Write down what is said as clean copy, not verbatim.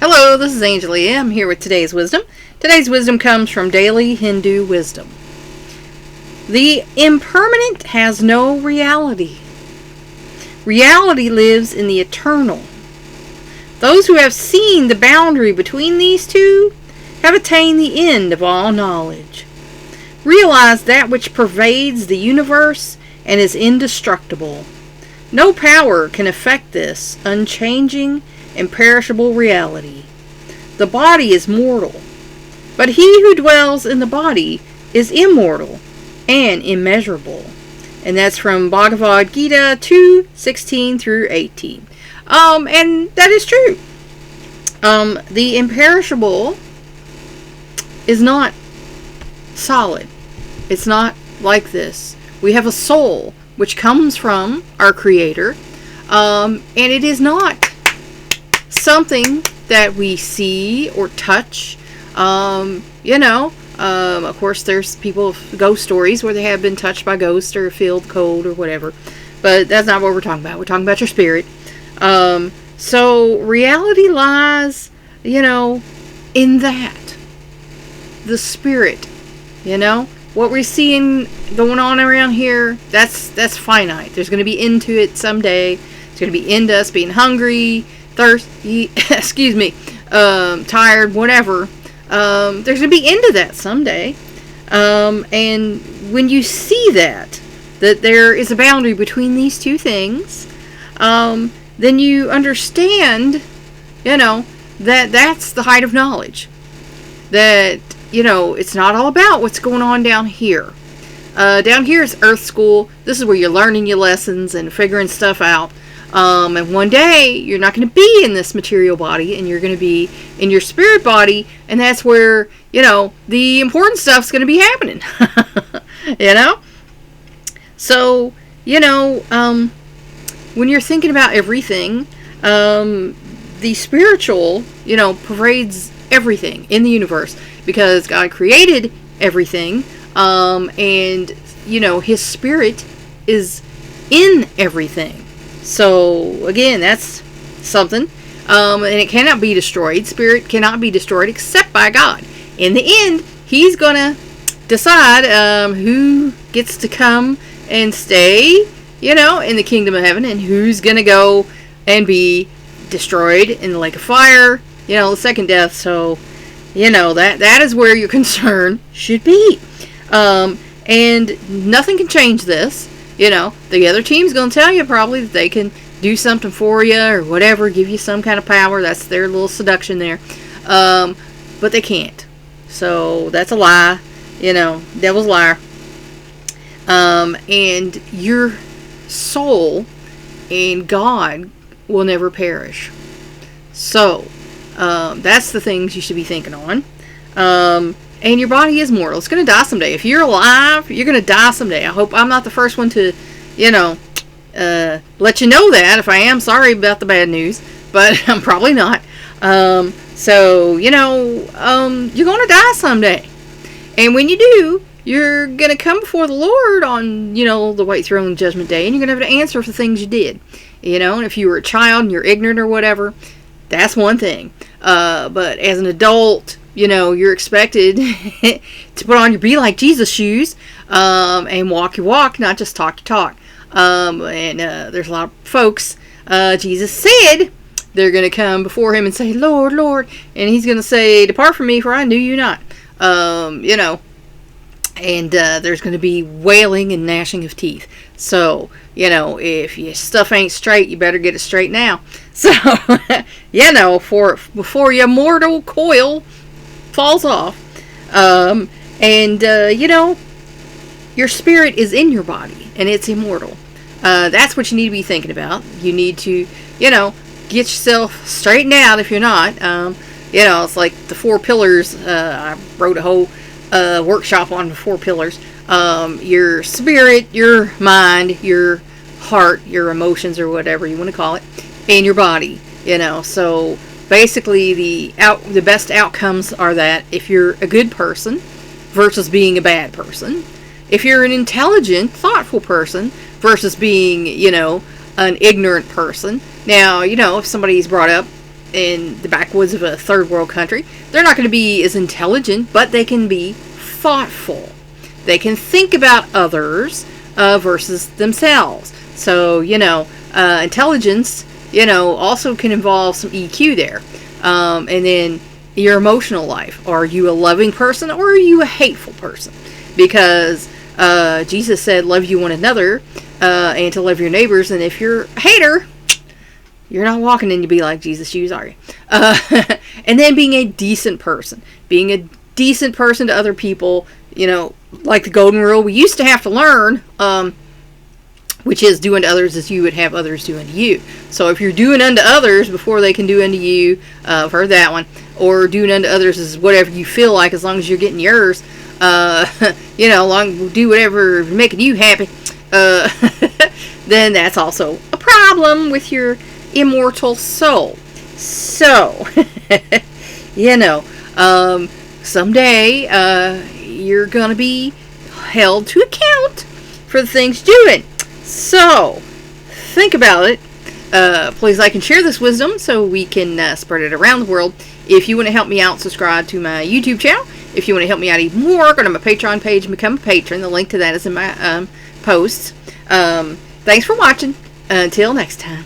Hello, this is Angelia. I'm here with today's wisdom. Today's wisdom comes from Daily Hindu Wisdom. The impermanent has no reality. Reality lives in the eternal. Those who have seen the boundary between these two have attained the end of all knowledge. Realize that which pervades the universe and is indestructible. No power can affect this unchanging, imperishable reality. The body is mortal, but he who dwells in the body is immortal and immeasurable. And that's from Bhagavad Gita 2:16 through 18. And that is true. The imperishable is not solid. It's not like this. We have a soul which comes from our Creator, and it is not something that we see or touch. Of course, there's ghost stories where they have been touched by ghosts or feel cold or whatever, but that's not what we're talking about. We're talking about your spirit. So reality lies, in that. The spirit, what we're seeing going on around here, that's finite. There's going to be end to it someday. It's going to be end to us being hungry, thirsty, tired, whatever. There's going to be end to that someday. And when you see that there is a boundary between these two things, then you understand, that's the height of knowledge. That, it's not all about what's going on down here. Down here is Earth School. This is where you're learning your lessons and figuring stuff out. And one day, you're not going to be in this material body, and you're going to be in your spirit body, and that's where, the important stuff's going to be happening. So, when you're thinking about everything, the spiritual, pervades everything in the universe, because God created everything, and, His spirit is in everything. So, again, that's something. And it cannot be destroyed. Spirit cannot be destroyed except by God. In the end, He's going to decide who gets to come and stay, in the kingdom of heaven, and who's going to go and be destroyed in the lake of fire, the second death. So, that is where your concern should be. And nothing can change this. The other team's going to tell you probably that they can do something for you or whatever, give you some kind of power. That's their little seduction there. But they can't. So that's a lie. Devil's liar. And your soul and God will never perish. So, that's the things you should be thinking on. And your body is mortal. It's going to die someday. If you're alive, you're going to die someday. I hope I'm not the first one to, let you know that. If I am, sorry about the bad news. But I'm probably not. So, you're going to die someday. And when you do, you're going to come before the Lord on, the white throne judgment day. And you're going to have to answer for things you did. And if you were a child and you're ignorant or whatever, that's one thing. But as an adult, you're expected to put on your Be Like Jesus shoes, and walk your walk, not just talk your talk. And there's a lot of folks, Jesus said, they're going to come before Him and say, Lord, Lord, and He's going to say, depart from me, for I knew you not. And there's going to be wailing and gnashing of teeth. So, if your stuff ain't straight, you better get it straight now. So, before your mortal coil falls off. Your spirit is in your body, and it's immortal. That's what you need to be thinking about. You need to, get yourself straightened out if you're not. It's like the 4 pillars. I wrote a whole workshop on the 4 pillars. Your spirit, your mind, your heart, your emotions, or whatever you want to call it, and your body. So basically the best outcomes are that if you're a good person versus being a bad person, if you're an intelligent, thoughtful person versus being, an ignorant person. Now, if somebody's brought up in the backwoods of a third world country, they're not going to be as intelligent, but they can be thoughtful. They can think about others versus themselves. So, intelligence, also can involve some EQ there. And then your emotional life. Are you a loving person or are you a hateful person? Because Jesus said, love you one another and to love your neighbors. And if you're a hater, you're not walking in to be like Jesus' shoes, are you? And then being a decent person. Being a decent person to other people, like the golden rule we used to have to learn, which is do unto others as you would have others do unto you. So if you're doing unto others before they can do unto you, I've heard that one, or doing unto others is whatever you feel like as long as you're getting yours, do whatever making you happy, then that's also a problem with your immortal soul. So, someday you're going to be held to account for the things you're doing. So, think about it. Please like and share this wisdom so we can spread it around the world. If you want to help me out, subscribe to my YouTube channel. If you want to help me out even more, go to my Patreon page and become a patron. The link to that is in my posts. Thanks for watching. Until next time.